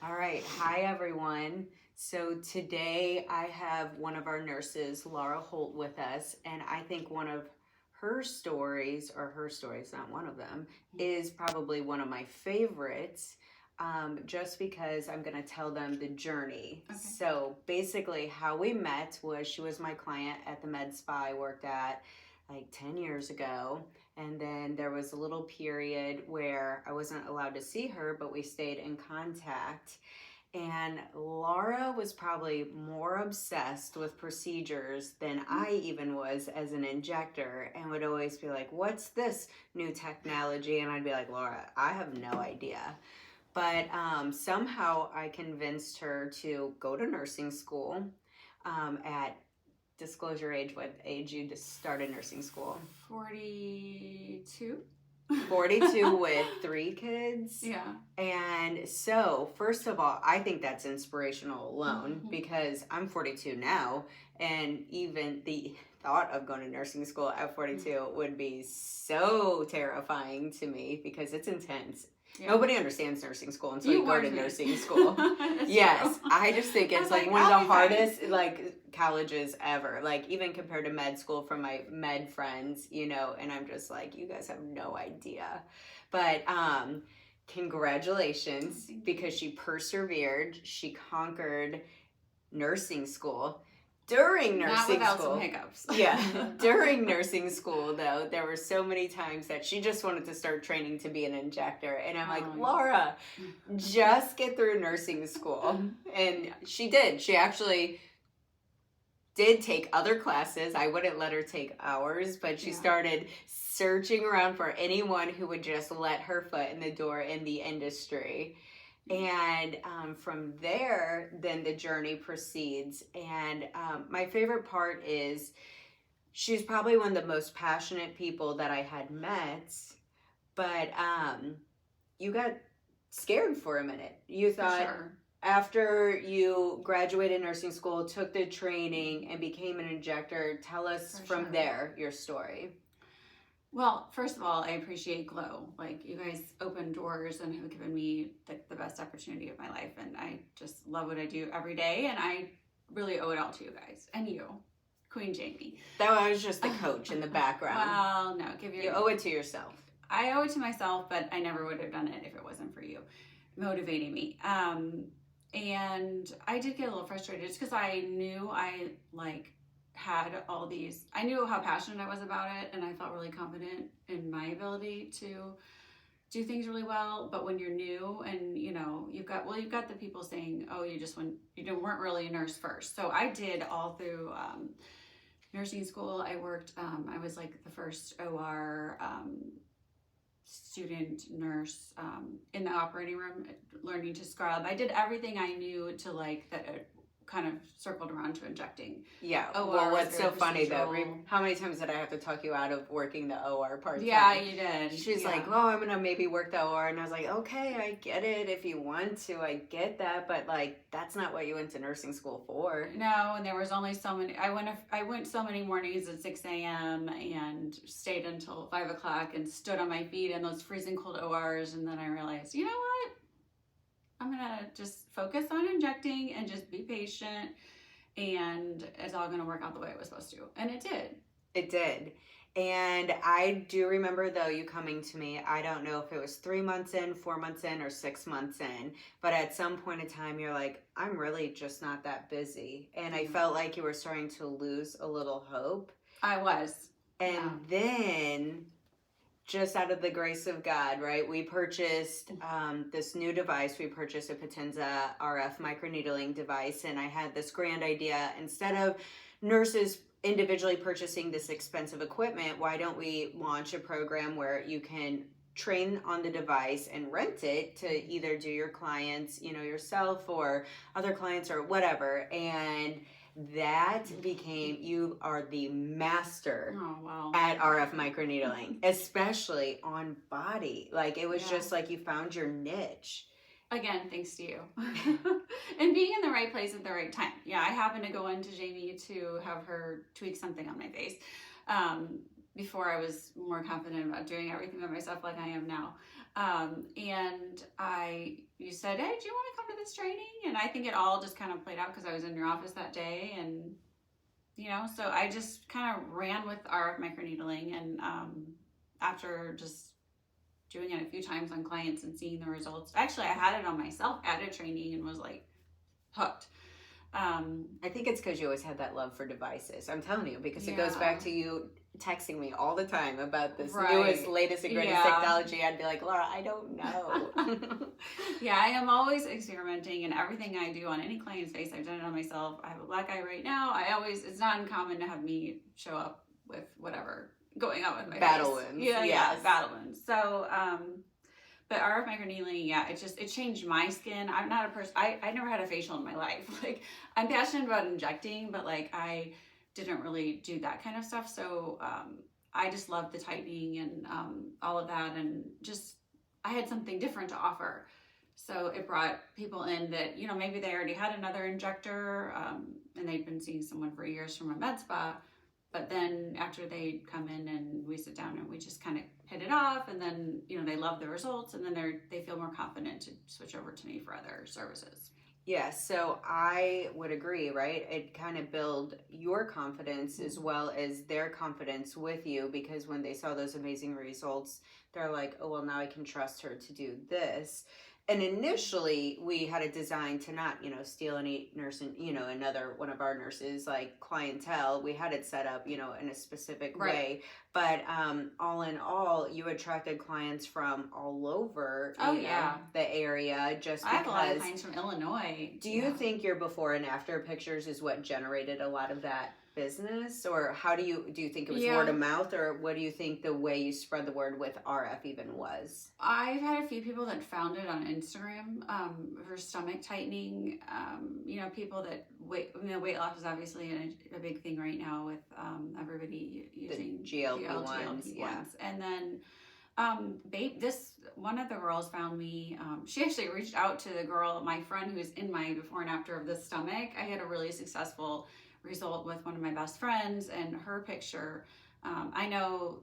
All right. Hi, everyone. So today I have one of our nurses, Laura Holt, with us, and I think one of her stories, not one of them, is probably one of my favorites, just because I'm going to tell them the journey. Okay. So basically, how we met was she was my client at the med spa I worked at like 10 years ago. And then there was a little period where I wasn't allowed to see her, but we stayed in contact. And Laura was probably more obsessed with procedures than I even was as an injector, and would always be like, what's this new technology? And I'd be like, Laura, I have no idea. But somehow I convinced her to go to nursing school at disclosure age, what age you just started nursing school? 42. 42 with 3 kids. Yeah. And so, first of all, I think that's inspirational alone because I'm 42 now, and even the thought of going to nursing school at 42 would be so terrifying to me because it's intense. Yeah. Nobody understands nursing school until you go to nursing school. Yes, true. I just think it's like one of the hardest colleges ever. Like even compared to med school from my med friends, and I'm just like, you guys have no idea. But congratulations, because she persevered. She conquered nursing school. During nursing Not without school, some hiccups. Yeah, during nursing school, though, there were so many times that she just wanted to start training to be an injector. And I'm like, Laura, just get through nursing school. And she did. She actually did take other classes. I wouldn't let her take ours, but she started searching around for anyone who would just let her foot in the door in the industry. And from there, then the journey proceeds. And my favorite part is she's probably one of the most passionate people that I had met. But you got scared for a minute. You thought after you graduated nursing school, took the training, and became an injector, tell us from there your story. Well, first of all, I appreciate GLO. Like, you guys opened doors and have given me the best opportunity of my life. And I just love what I do every day. And I really owe it all to you guys. And you, Queen Jamie. That was just the coach in the background. Well, no. You owe it to yourself. I owe it to myself, but I never would have done it if it wasn't for you motivating me. And I did get a little frustrated just because I knew I knew how passionate I was about it, and I felt really confident in my ability to do things really well. But when you're new and you've got the people saying, oh, you weren't really a nurse first. So I did all through nursing school. I worked, I was like the first OR student nurse in the operating room, learning to scrub. I did everything I knew to that kind of circled around to injecting. Yeah. Well, what's so funny though, how many times did I have to talk you out of working the OR part time? Yeah, you did. She's like, well, I'm gonna maybe work the OR, and I was like, okay, I get it if you want to, I get that, but that's not what you went to nursing school for. No, and there was only so many. I went so many mornings at 6 a.m. and stayed until 5 o'clock and stood on my feet in those freezing cold ORs, and then I realized, you know what? I'm gonna just focus on injecting and just be patient, and it's all gonna work out the way it was supposed to. And it did. It did. And I do remember though you coming to me, I don't know if it was 3 months in, 4 months in, or 6 months in, but at some point in time you're like, I'm really just not that busy. And I felt like you were starting to lose a little hope. I was. And then, just out of the grace of God, right? We purchased this new device. We purchased a Potenza RF microneedling device, and I had this grand idea. Instead of nurses individually purchasing this expensive equipment, why don't we launch a program where you can train on the device and rent it to either do your clients, yourself or other clients or whatever. And that became, you are the master at RF microneedling, especially on body. It was just like you found your niche. Again, thanks to you. And being in the right place at the right time. Yeah, I happened to go into Jamie to have her tweak something on my face. Before I was more confident about doing everything by myself like I am now. And I, you said, hey, do you want to come to this training? And I think it all just kind of played out because I was in your office that day. And, you know, so I just kind of ran with RF microneedling. And after just doing it a few times on clients and seeing the results, actually, I had it on myself at a training and was like hooked. I think it's because you always had that love for devices. I'm telling you, because it goes back to you texting me all the time about this newest, latest, and greatest technology. I'd be like, Laura, I don't know. Yeah, I am always experimenting, and everything I do on any client's face, I've done it on myself. I have a black eye right now. It's not uncommon to have me show up with whatever going on with my battle face. wounds. Yeah, battle wounds. So, but RF microneedling, it changed my skin. I'm not a person, I never had a facial in my life. Like, I'm passionate about injecting, but like, I didn't really do that kind of stuff. So, I just loved the tightening and all of that. And just, I had something different to offer. So it brought people in that, you know, maybe they already had another injector and they'd been seeing someone for years from a med spa. But then after they come in and we sit down and we just kind of hit it off, and then, you know, they love the results, and then they feel more confident to switch over to me for other services. Yeah, so I would agree, right? It kind of build your confidence as well as their confidence with you, because when they saw those amazing results, they're like, oh, well, now I can trust her to do this. And initially, we had a design to not, you know, steal any nurse and, you know, another one of our nurses, like clientele. We had it set up, you know, in a specific way. But all in all, you attracted clients from all over the area just because. I have a lot of clients from Illinois. Do you think your before and after pictures is what generated a lot of that business? Or how do you think it was word of mouth, or what do you think the way you spread the word with RF even was? I've had a few people that found it on Instagram for stomach tightening. You know, people that weight loss is obviously a big thing right now with everybody using the GLP-1s. And then one of the girls found me. She actually reached out to the girl, my friend, who was in my before and after of the stomach. I had a really successful result with one of my best friends, and her picture. I know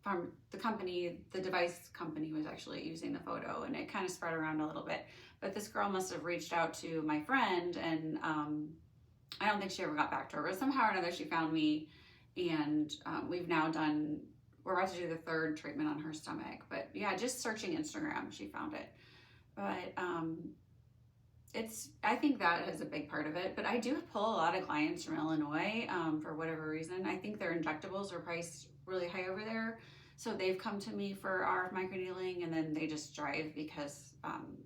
from the company, the device company was actually using the photo, and it kind of spread around a little bit. But this girl must have reached out to my friend, and I don't think she ever got back to her. But somehow or another, she found me, and we're about to do the third treatment on her stomach. But yeah, just searching Instagram, she found it. But I think that is a big part of it, but I do pull a lot of clients from Illinois for whatever reason. I think their injectables are priced really high over there, so they've come to me for RF microneedling, and then they just drive because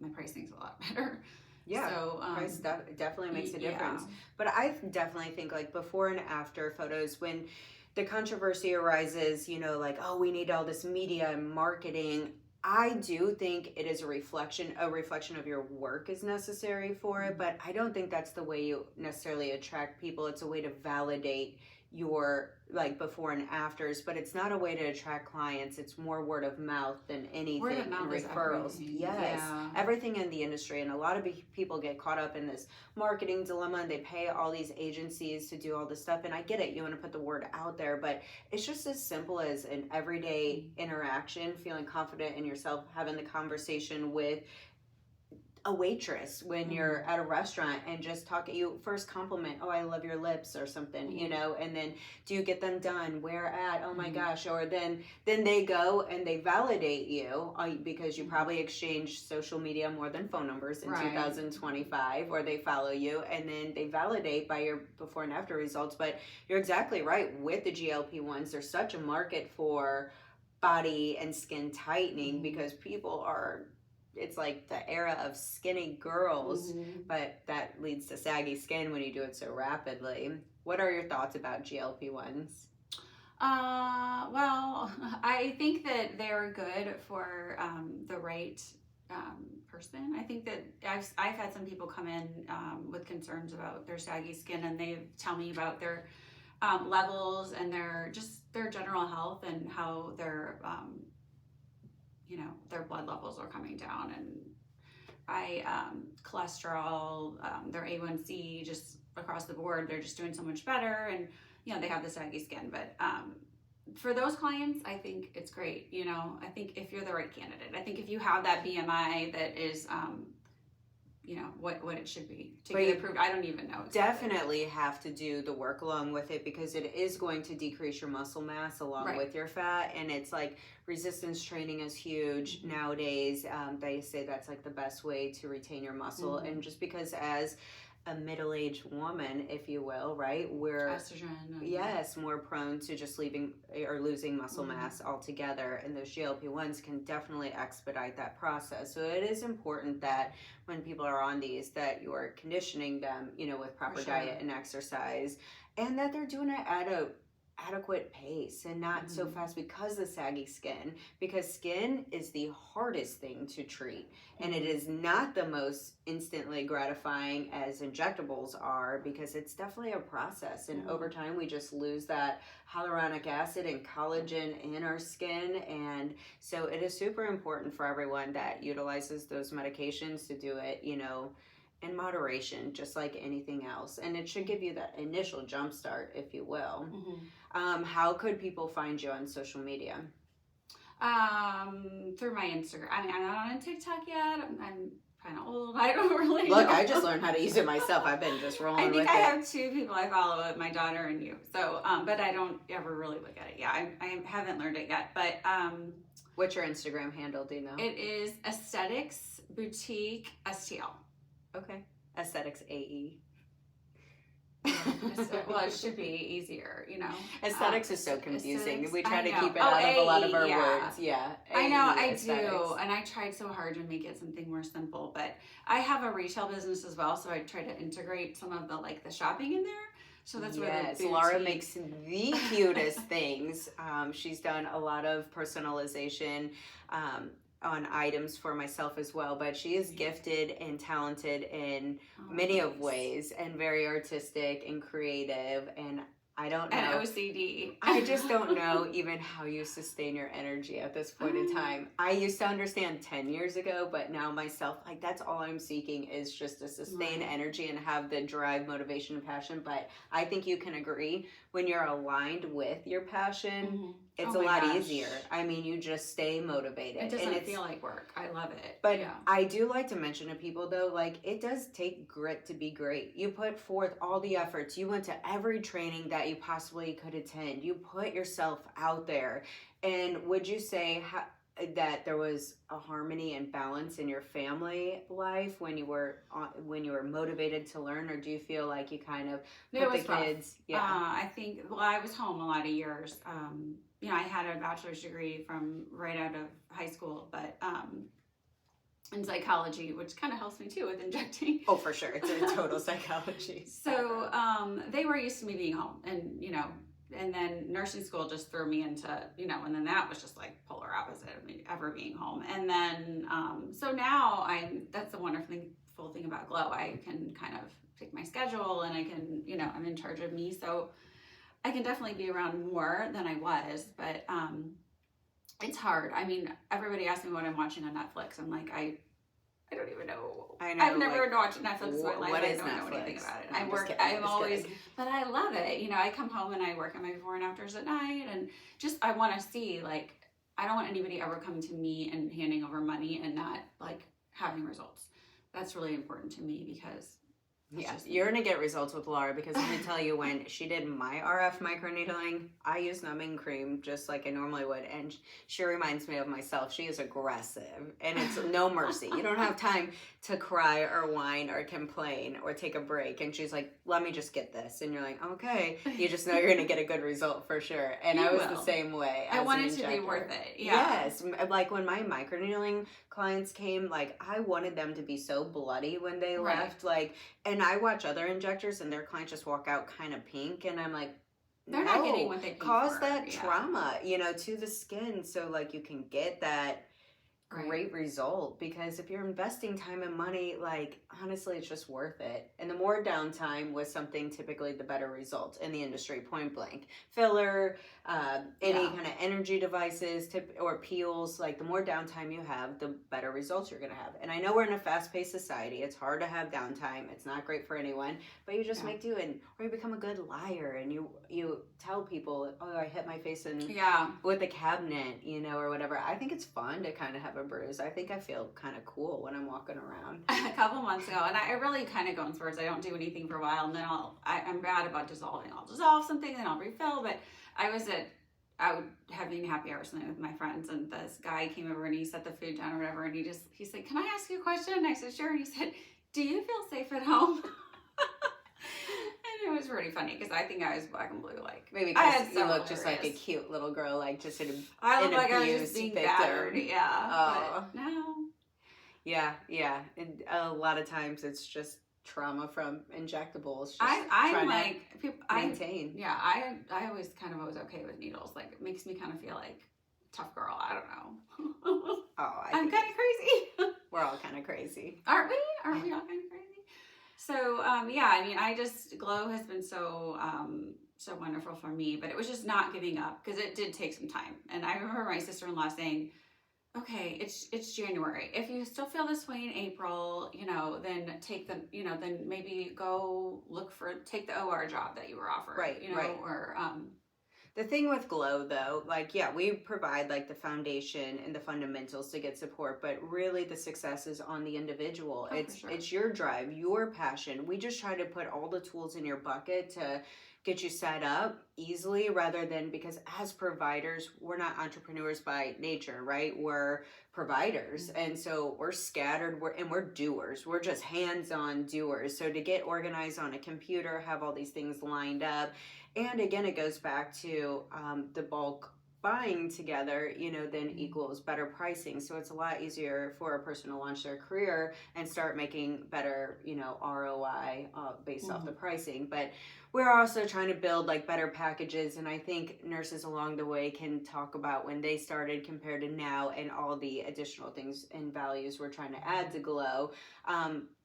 my pricing's a lot better. Yeah, so, price definitely makes a difference. But I definitely think like before and after photos, when the controversy arises, you know, like, oh, we need all this media and marketing. I do think it is a reflection of your work is necessary for it, but I don't think that's the way you necessarily attract people. It's a way to validate your like before and afters, but it's not a way to attract clients. It's more word of mouth than anything. Word of mouth, referrals. Yes, everything in the industry, and a lot of people get caught up in this marketing dilemma, and they pay all these agencies to do all this stuff. And I get it, you want to put the word out there, but it's just as simple as an everyday interaction, feeling confident in yourself, having the conversation with a waitress when you're at a restaurant, and just you first compliment, oh, I love your lips or something, you know, and then do you get them done, where at, oh my gosh, or then they go and they validate you because you probably exchanged social media more than phone numbers in 2025, or they follow you, and then they validate by your before and after results. But you're exactly right, with the GLP-1s, there's such a market for body and skin tightening because people are, it's like the era of skinny girls, but that leads to saggy skin when you do it so rapidly. What are your thoughts about GLP-1s? Well, I think that they're good for the right person. I think that I've had some people come in with concerns about their saggy skin, and they tell me about their levels and their general health and how their their blood levels are coming down, and cholesterol, their A1C, just across the board, they're just doing so much better, and they have the saggy skin. But for those clients, I think it's great. You know, I think if you're the right candidate, I think if you have that BMI that is, you know, what it should be to get approved. I don't even know. Exactly. Definitely have to do the work along with it, because it is going to decrease your muscle mass along with your fat. And it's like resistance training is huge nowadays. They say that's like the best way to retain your muscle. And just because as a middle-aged woman, if you will, right, we're estrogen, more prone to just leaving or losing muscle mass altogether, and those GLP-1s can definitely expedite that process. So it is important that when people are on these, that you are conditioning them, you know, with proper diet and exercise, and that they're doing it at a adequate pace and not so fast, because of saggy skin, because skin is the hardest thing to treat, and it is not the most instantly gratifying as injectables are, because it's definitely a process, and over time we just lose that hyaluronic acid and collagen in our skin. And so it is super important for everyone that utilizes those medications to do it, you know, in moderation, just like anything else. And it should give you that initial jump start, if you will. How could people find you on social media? Through my Instagram. I mean, I'm not on TikTok yet. I'm kind of old. I don't really know. I just learned how to use it myself. I've been just rolling with it. I think I have 2 people I follow, my daughter and you. So, but I don't ever really look at it. Yeah, I haven't learned it yet. But what's your Instagram handle? Do you know? It is Aesthetics Boutique STL. Okay. Aesthetics AE. Well, it should be easier, you know. Aesthetics is so confusing. We try to keep it out of a lot of our words. Yeah. I know, I do. And I tried so hard to make it something more simple. But I have a retail business as well, so I try to integrate some of the shopping in there. So that's where the Laura makes the cutest things. She's done a lot of personalization on items for myself as well, but she is gifted and talented in many of ways, and very artistic and creative, and I don't know. And OCD. I just don't know even how you sustain your energy at this point in time. I used to understand 10 years ago, but now myself, like, that's all I'm seeking is just to sustain energy and have the drive, motivation, and passion. But I think you can agree, when you're aligned with your passion, it's a lot easier. I mean, you just stay motivated. It doesn't feel like work. I love it. But I do like to mention to people, though, like, it does take grit to be great. You put forth all the efforts. You went to every training that you possibly could attend. You put yourself out there. And would you say that there was a harmony and balance in your family life when you were motivated to learn, or do you feel like you kind of put the kids? I think, I was home a lot of years. You know, I had a bachelor's degree from right out of high school, but in psychology, which kind of helps me too with injecting. Oh, for sure. It's a total psychology. So they were used to me being home, and, you know, and then nursing school just threw me into, you know, and then that was just like polar opposite of me ever being home. And then, so now that's the wonderful thing about GLO. I can kind of pick my schedule, and I can, you know, I'm in charge of me. So I can definitely be around more than I was, but it's hard. I mean, everybody asks me what I'm watching on Netflix. I'm like, I don't even know. I know. I've never watched Netflix in my life. What is I don't Netflix? know anything about it. But I love it. You know, I come home and I work on my before and afters at night, and just, I want to see, like, I don't want anybody ever coming to me and handing over money and not, like, having results. That's really important to me, because you're gonna get results with Laura, because let me tell you, when she did my RF microneedling, I used numbing cream just like I normally would, and she reminds me of myself. She is aggressive, and it's no mercy. You don't have time to cry or whine or complain or take a break, and she's like, let me just get this, and you're like, okay. You just know you're gonna get a good result for sure. And I was the same way. I want it to be worth it. Yes, like when my microneedling clients came, like, I wanted them to be so bloody when they left, like, and I watch other injectors and their clients just walk out kind of pink, and I'm like, they're not getting what they cause that trauma, you know, to the skin, so like you can get that great result, because if you're investing time and money, like honestly, it's just worth it. And the more downtime with something, typically the better result in the industry, point blank. Filler, any kind of energy devices or peels, like the more downtime you have, the better results you're going to have. And I know we're in a fast-paced society. It's hard to have downtime. It's not great for anyone, but you just make do, or you become a good liar and you tell people, oh, I hit my face with the cabinet, or whatever. I think it's fun to kind of have a bruise. I think I feel kind of cool when I'm walking around. A couple months ago, and I really kind of go in spurts. I don't do anything for a while, and then I'm bad about dissolving. I'll dissolve something, then I'll refill. But I was having happy hour or something with my friends, and this guy came over and he set the food down or whatever, and he said, "Can I ask you a question?" And I said, "Sure." And he said, "Do you feel safe at home?" And it was really funny because I think I was black and blue, like maybe because you look just like a cute little girl, like just I look like I was just being battered. Oh no. Yeah. And a lot of times it's just trauma from injectables. Just I'm like people maintain. I always kind of was okay with needles. Like it makes me kind of feel like tough girl. I don't know. I'm kind of crazy. We're all kind of crazy, aren't we? Aren't we all kind of crazy? So I mean, GLO has been so wonderful for me, but it was just not giving up because it did take some time. And I remember my sister-in-law saying, "Okay, it's January. If you still feel this way in April, then then maybe go take the OR job that you were offered, right? Or the thing with GLO though, like, we provide like the foundation and the fundamentals to get support, but really the success is on the individual. It's your drive, your passion. We just try to put all the tools in your bucket to get you set up easily, rather than, because as providers, we're not entrepreneurs by nature, right? We're providers. And so we're scattered, we're doers. We're just hands-on doers. So to get organized on a computer, have all these things lined up. And again, it goes back to the bulk buying together, then equals better pricing. So it's a lot easier for a person to launch their career and start making better, ROI based off the pricing. But we're also trying to build like better packages. And I think nurses along the way can talk about when they started compared to now and all the additional things and values we're trying to add to GLO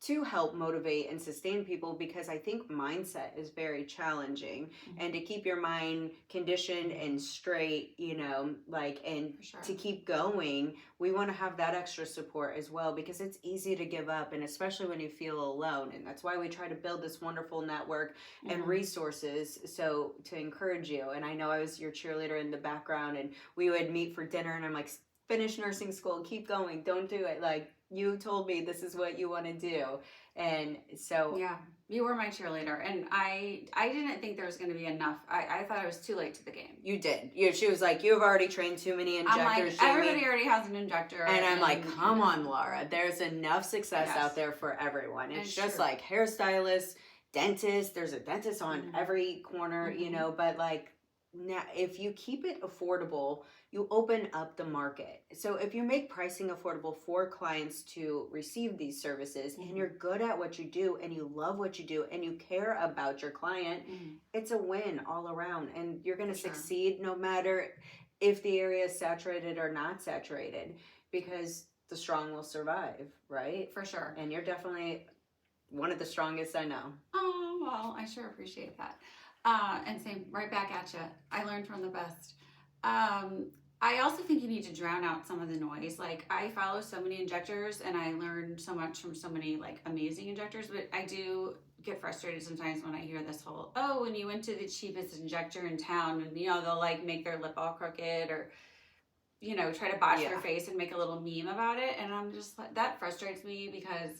to help motivate and sustain people, because I think mindset is very challenging. And to keep your mind conditioned and straight, to keep going, we want to have that extra support as well, because it's easy to give up, and especially when you feel alone. And that's why we try to build this wonderful network and resources, so to encourage you. And I know I was your cheerleader in the background, and we would meet for dinner, and I'm like, finish nursing school, keep going, don't do it. Like, you told me this is what you want to do. And so you were my cheerleader, and I didn't think there was going to be enough. I thought it was too late to the game. You did. She was like, you've already trained too many injectors. I'm like, everybody already has an injector. And I'm like, come on, Laura. There's enough success out there for everyone. It's just like hairstylists, dentists. There's a dentist on every corner, but like, now, if you keep it affordable, you open up the market. So if you make pricing affordable for clients to receive these services, and you're good at what you do, and you love what you do, and you care about your client, it's a win all around. And you're going to succeed no matter if the area is saturated or not saturated, because the strong will survive, right? For sure. And you're definitely one of the strongest I know. Oh, well, I sure appreciate that. And same, right back at you. I learned from the best. I also think you need to drown out some of the noise. Like, I follow so many injectors, and I learned so much from so many like amazing injectors, but I do get frustrated sometimes when I hear this whole, when you went to the cheapest injector in town, and they'll like make their lip all crooked, or try to botch their face and make a little meme about it. And I'm just like, that frustrates me, because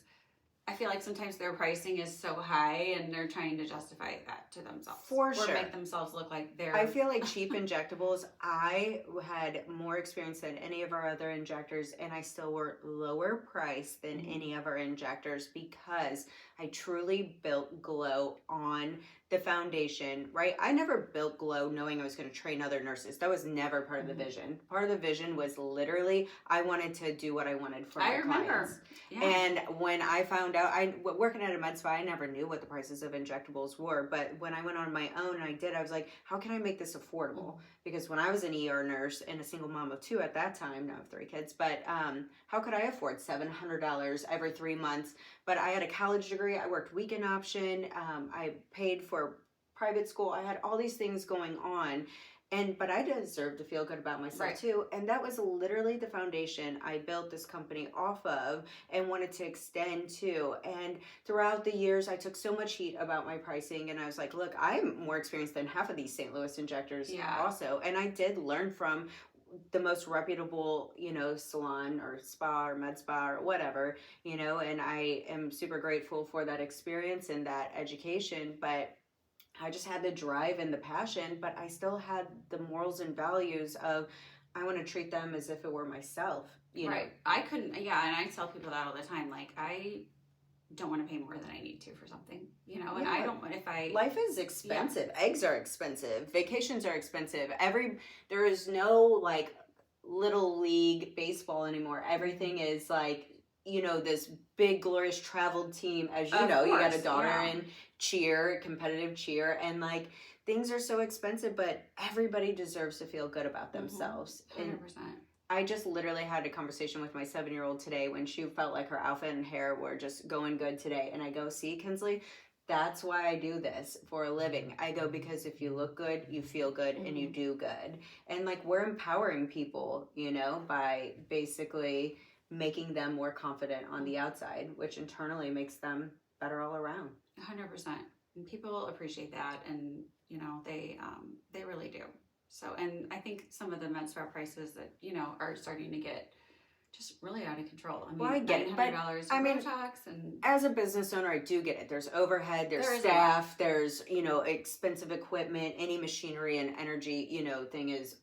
I feel like sometimes their pricing is so high, and they're trying to justify that to themselves. For sure. Or make themselves look like they're... I feel like cheap injectables, I had more experience than any of our other injectors, and I still were lower priced than any of our injectors, because I truly built GLO on the foundation, right? I never built GLO knowing I was going to train other nurses. That was never part of the vision. Part of the vision was literally I wanted to do what I wanted for my clients. Yeah. And when I found out, working at a med spa, I never knew what the prices of injectables were. But when I went on my own and I was like, how can I make this affordable? Because when I was an ER nurse and a single mom of 2 at that time, now I have 3 kids, but how could I afford $700 every 3 months? But I had a college degree. I worked weekend option. I paid for private school. I had all these things going on. But I deserve to feel good about myself too. And that was literally the foundation I built this company off of and wanted to extend to. And throughout the years, I took so much heat about my pricing. And I was like, look, I'm more experienced than half of these St. Louis injectors also. And I did learn from the most reputable, salon or spa or med spa or whatever, and I am super grateful for that experience and that education. But I just had the drive and the passion, but I still had the morals and values of I want to treat them as if it were myself, you know. I couldn't, and I tell people that all the time. Like, I don't want to pay more than I need to for something, and I don't, Life is expensive. Eggs are expensive. Vacations are expensive. There is no, like, little league baseball anymore. Everything is, like, this big, glorious traveled team. As you know, you got a daughter in cheer, competitive cheer, and, like, things are so expensive, but everybody deserves to feel good about themselves. 100%. I just literally had a conversation with my 7-year-old today when she felt like her outfit and hair were just going good today. And I go, see, Kinsley, that's why I do this for a living. I go, because if you look good, you feel good, and you do good. And, like, we're empowering people, by basically making them more confident on the outside, which internally makes them better all around. 100%. And people appreciate that, and they really do. So, and I think some of the med spa prices that are starting to get just really out of control. I mean, I get it, but Botox and as a business owner, I do get it. There's overhead, there's staff, there's expensive equipment, any machinery and energy thing is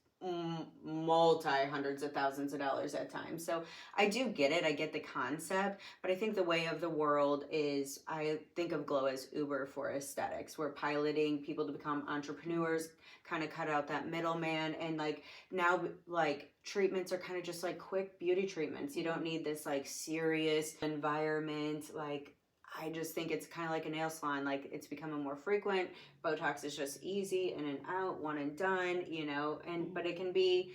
multi-hundreds of thousands of dollars at times. So I do get it. I get the concept, but I think the way of the world is, I think of GLO as Uber for aesthetics. We're piloting people to become entrepreneurs, kind of cut out that middleman. And, like, now, like, treatments are kind of just like quick beauty treatments. You don't need this, like, serious environment. Like, I just think it's kind of like a nail salon. Like, it's becoming more frequent. Botox is just easy, in and out, one and done, but it can be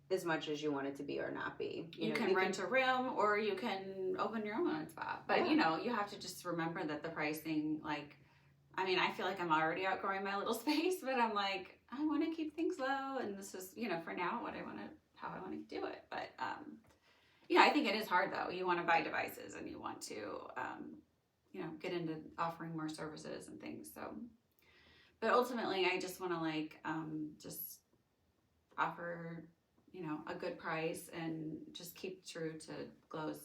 as much as you want it to be or not be. You can rent a room, or you can open your own spa. But, you have to just remember that the pricing, like, I mean, I feel like I'm already outgrowing my little space, but I'm like, I want to keep things low, and this is, for now, how I want to do it. But, I think it is hard, though. You want to buy devices, and you want to, get into offering more services and things. So, but ultimately, I just want to, just offer, a good price, and just keep true to GLO's,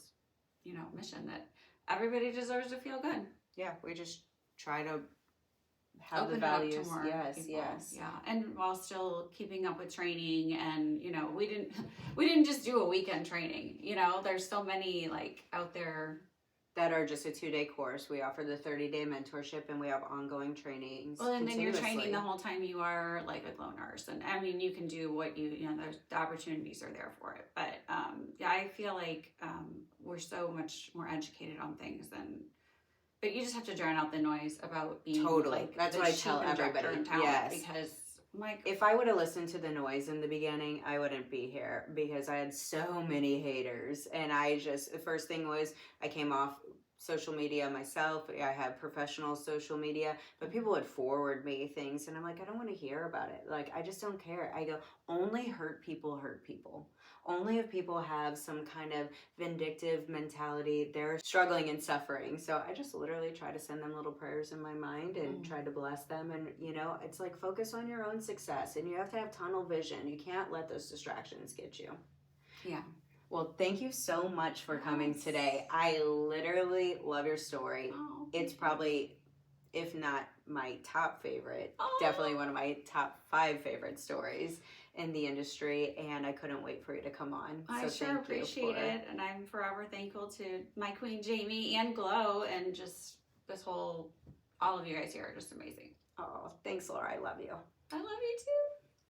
mission that everybody deserves to feel good. Yeah, we just try to have open the values. It up to more people. Yes. Yeah, and while still keeping up with training, and we didn't just do a weekend training. There's so many, like, out there that are just a 2-day course. We offer the 30-day mentorship, and we have ongoing trainings. Well, and then you're training the whole time you are, like, a GLO nurse. And I mean, you can do what the opportunities are there for it. But I feel like we're so much more educated on things but you just have to drown out the noise about being like, that's what I tell everybody. Yes, because, like, if I would have listened to the noise in the beginning, I wouldn't be here, because I had so many haters. And the first thing was, I came off social media myself. I have professional social media, but people would forward me things, and I'm like, I don't want to hear about it. Like, I just don't care. I go, only hurt people. Only if people have some kind of vindictive mentality, they're struggling and suffering. So I just literally try to send them little prayers in my mind and try to bless them. And, it's like, focus on your own success, and you have to have tunnel vision. You can't let those distractions get you. Yeah. Well, thank you so much for coming today. I literally love your story. It's probably, if not my top favorite, definitely one of my top 5 favorite stories in the industry, and I couldn't wait for you to come on. I sure appreciate it, and I'm forever thankful to my queen Jamie and GLO, and just all of you guys here are just amazing. Oh, thanks, Laura. I love you. I love you too.